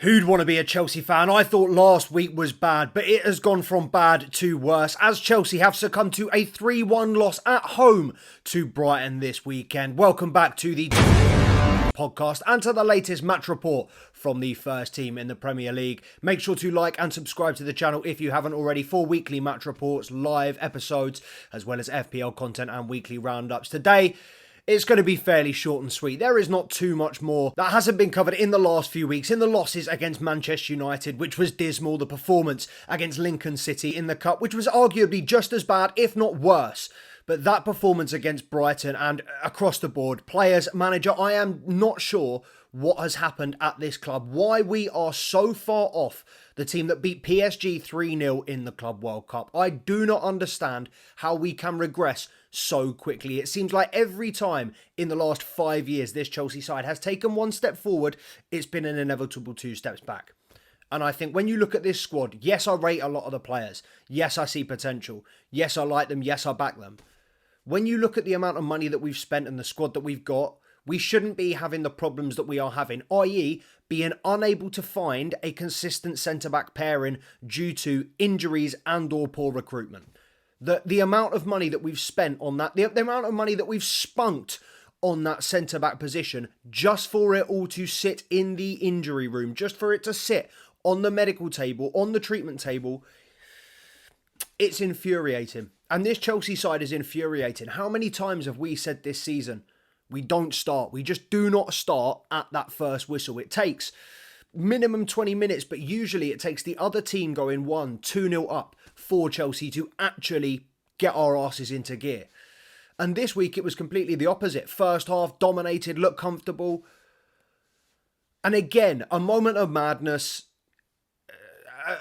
Who'd want to be a Chelsea fan? I thought last week was bad, but it has gone from bad to worse as Chelsea have succumbed to a 3-1 loss at home to Brighton this weekend. Welcome back to the podcast and to the latest match report from the first team in the Premier League. Make sure to like and subscribe to the channel if you haven't already for weekly match reports, live episodes, as well as FPL content and weekly roundups. Today, it's going to be fairly short and sweet. There is not too much more that hasn't been covered in the last few weeks. In the losses against Manchester United, which was dismal. The performance against Lincoln City in the Cup, which was arguably just as bad, if not worse. But that performance against Brighton and across the board, players, manager, I am not sure what has happened at this club. Why we are so far off the team that beat PSG 3-0 in the Club World Cup. I do not understand how we can regress so quickly. It seems like every time in the last 5 years this Chelsea side has taken one step forward, it's been an inevitable 2 steps back. And I think when you look at this squad, yes, I rate a lot of the players. Yes, I see potential. Yes, I like them. Yes, I back them. When you look at the amount of money that we've spent and the squad that we've got, we shouldn't be having the problems that we are having, i.e. being unable to find a consistent centre-back pairing due to injuries and or poor recruitment. The amount of money that we've spent on that, the amount of money that we've spunked on that centre-back position just for it all to sit in the injury room, just for it to sit on the medical table, on the treatment table, it's infuriating. And this Chelsea side is infuriating. How many times have we said this season, we don't start. We just do not start at that first whistle. It takes minimum 20 minutes, but usually it takes the other team going 1-2-0 up for Chelsea to actually get our asses into gear. And this week it was completely the opposite. First half dominated, looked comfortable. And again, a moment of madness,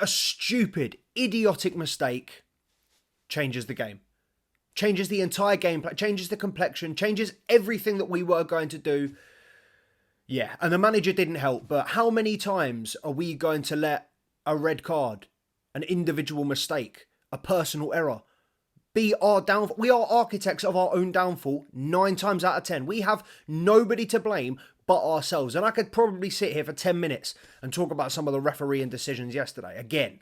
a stupid, idiotic mistake changes the game. Changes the entire gameplay, changes the complexion, changes everything that we were going to do. Yeah, and the manager didn't help, but how many times are we going to let a red card, an individual mistake, a personal error, be our downfall? We are architects of our own downfall 9 times out of 10. We have nobody to blame but ourselves. And I could probably sit here for 10 minutes and talk about some of the refereeing decisions yesterday. Again,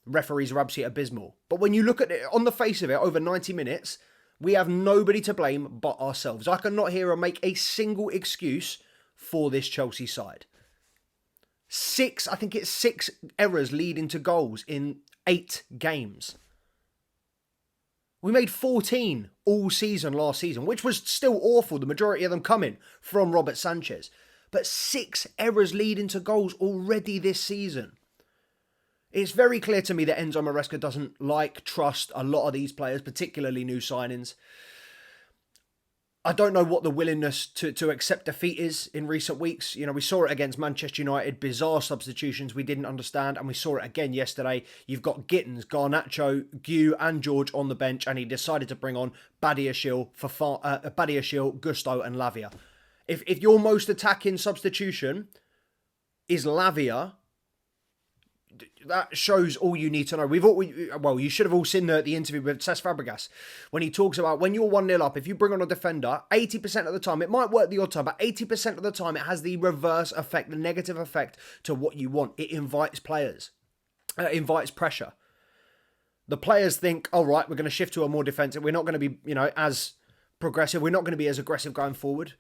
referees are absolutely abysmal. But when you look at it on the face of it, over 90 minutes, we have nobody to blame but ourselves. I cannot hear or make a single excuse for this Chelsea side. 6 errors leading to goals in 8 games. We made 14 all season last season, which was still awful, the majority of them coming from Robert Sanchez. But 6 errors leading to goals already this season. It's very clear to me that Enzo Maresca doesn't trust a lot of these players, particularly new signings. I don't know what the willingness to accept defeat is in recent weeks. You know, we saw it against Manchester United, bizarre substitutions we didn't understand, and we saw it again yesterday. You've got Gittins, Garnacho, Gue and George on the bench, and he decided to bring on Badiashile, Gusto and Lavia. If your most attacking substitution is Lavia, that shows all you need to know. You should have all seen the interview with Cesc Fabregas when he talks about when you're 1-0 up, if you bring on a defender, 80% of the time, it might work the odd time, but 80% of the time it has the reverse effect, the negative effect to what you want. It invites players. It invites pressure. The players think, all right, we're going to shift to a more defensive. We're not going to be, as progressive. We're not going to be as aggressive going forward.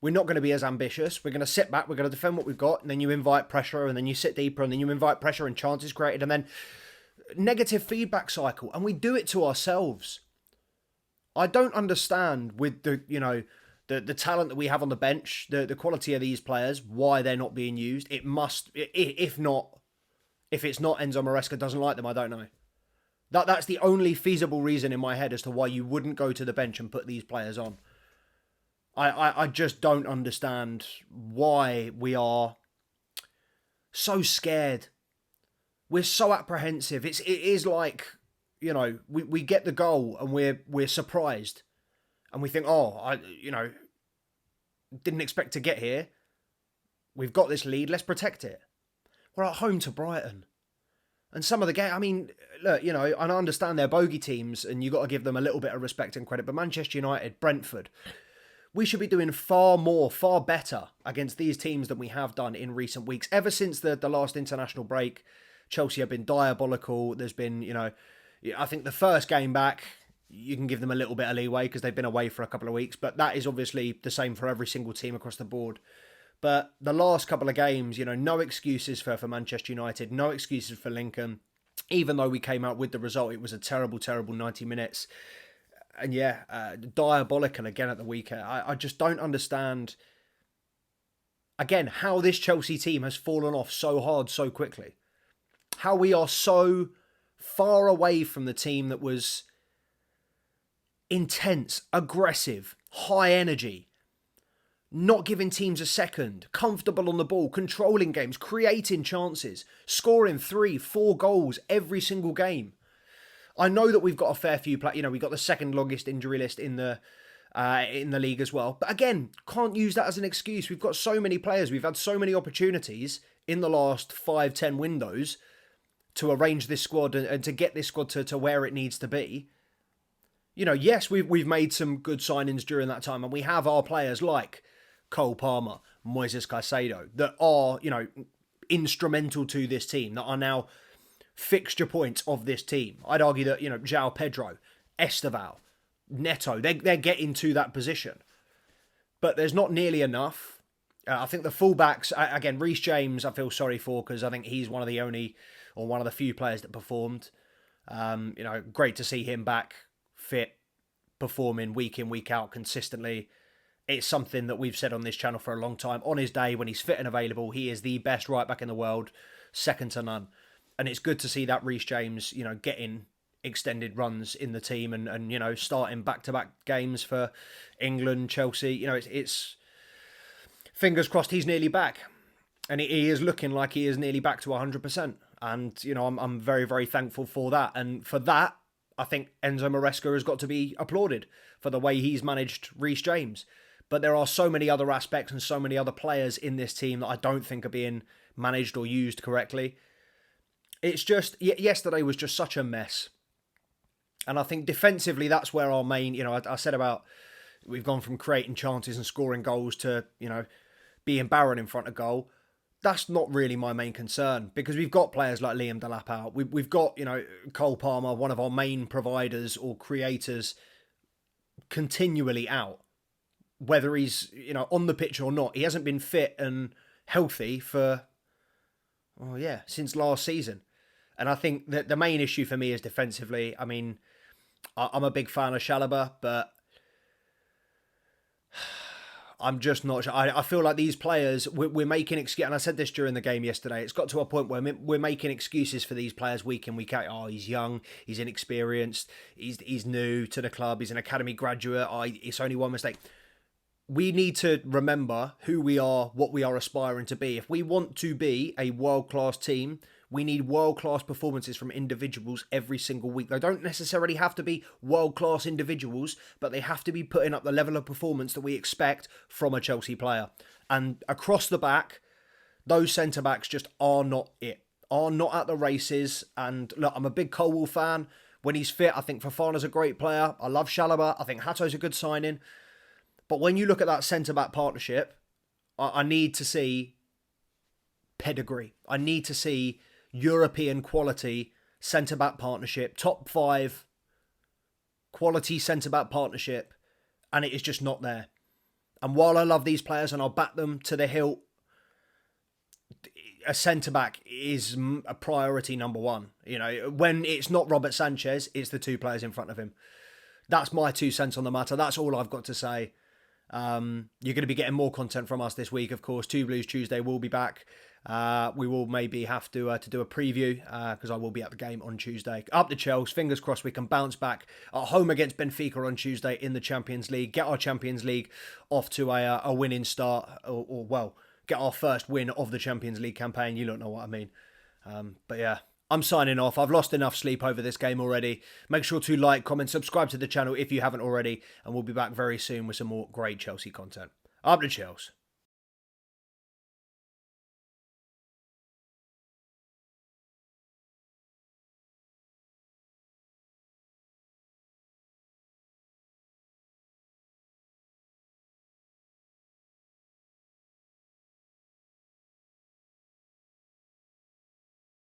We're not going to be as ambitious. We're going to sit back. We're going to defend what we've got. And then you invite pressure. And then you sit deeper. And then you invite pressure and chances created. And then negative feedback cycle. And we do it to ourselves. I don't understand with the talent that we have on the bench, the quality of these players, why they're not being used. It must, if it's not Enzo Maresca doesn't like them, I don't know. That's the only feasible reason in my head as to why you wouldn't go to the bench and put these players on. I just don't understand why we are so scared. We're so apprehensive. It is like, we get the goal and we're surprised. And we think, didn't expect to get here. We've got this lead, let's protect it. We're at home to Brighton. And some of the game, look, and I understand they're bogey teams and you've got to give them a little bit of respect and credit. But Manchester United, Brentford, we should be doing far more, far better against these teams than we have done in recent weeks. Ever since the last international break, Chelsea have been diabolical. There's been, I think the first game back, you can give them a little bit of leeway because they've been away for a couple of weeks, but that is obviously the same for every single team across the board. But the last couple of games, no excuses for Manchester United, no excuses for Lincoln. Even though we came out with the result, it was a terrible, terrible 90 minutes. And diabolical again at the weekend. I just don't understand, again, how this Chelsea team has fallen off so hard so quickly. How we are so far away from the team that was intense, aggressive, high energy, not giving teams a second, comfortable on the ball, controlling games, creating chances, scoring 3-4 goals every single game. I know that we've got a fair few players. We've got the second longest injury list in the league as well. But again, can't use that as an excuse. We've got so many players. We've had so many opportunities in the last 5-10 windows to arrange this squad and to get this squad to where it needs to be. Yes, we've made some good signings during that time, and we have our players like Cole Palmer, Moises Caicedo, that are, instrumental to this team, that are now fixture points of this team. I'd argue that, João Pedro, Esteval, Neto, they're getting to that position. But there's not nearly enough. I think the fullbacks, again, Reece James, I feel sorry for because I think he's one of the few players that performed. Great to see him back, fit, performing week in, week out consistently. It's something that we've said on this channel for a long time. On his day, when he's fit and available, he is the best right back in the world, second to none. And it's good to see that Reece James, getting extended runs in the team and starting back-to-back games for England, Chelsea. It's fingers crossed he's nearly back. And he is looking like he is nearly back to 100%. And, I'm very, very thankful for that. And for that, I think Enzo Maresca has got to be applauded for the way he's managed Reece James. But there are so many other aspects and so many other players in this team that I don't think are being managed or used correctly. It's just, yesterday was just such a mess. And I think defensively, that's where our main, I said about we've gone from creating chances and scoring goals to, being barren in front of goal. That's not really my main concern because we've got players like Liam Delap out. We've got, Cole Palmer, one of our main providers or creators, continually out. Whether he's, on the pitch or not. He hasn't been fit and healthy for, since last season. And I think that the main issue for me is defensively. I mean, I'm a big fan of Chalobah, but I'm just not sure. I feel like these players, we're making excuses, and I said this during the game yesterday, it's got to a point where we're making excuses for these players week in, week out. Oh, he's young, he's inexperienced, he's new to the club, he's an academy graduate, it's only one mistake. We need to remember who we are, what we are aspiring to be. If we want to be a world-class team, we need world-class performances from individuals every single week. They don't necessarily have to be world-class individuals, but they have to be putting up the level of performance that we expect from a Chelsea player. And across the back, those centre-backs just are not it. Are not at the races. And look, I'm a big Colwill fan. When he's fit, I think Fofana's a great player. I love Chalobah. I think Hato's a good signing. But when you look at that centre-back partnership, I need to see pedigree. I need to see European quality centre-back partnership, top 5 quality centre-back partnership, and it is just not there. And while I love these players and I'll back them to the hilt, a centre-back is a priority number one. When it's not Robert Sanchez, it's the two players in front of him. That's my 2 cents on the matter. That's all I've got to say. You're going to be getting more content from us this week, of course. Two Blues Tuesday will be back. We will maybe have to do a preview because I will be at the game on Tuesday. Up the Chelsea, fingers crossed we can bounce back at home against Benfica on Tuesday in the Champions League. Get our Champions League off to a winning start, or get our first win of the Champions League campaign. You don't know what I mean. But yeah, I'm signing off. I've lost enough sleep over this game already. Make sure to like, comment, subscribe to the channel if you haven't already, and we'll be back very soon with some more great Chelsea content. Up the Chelsea.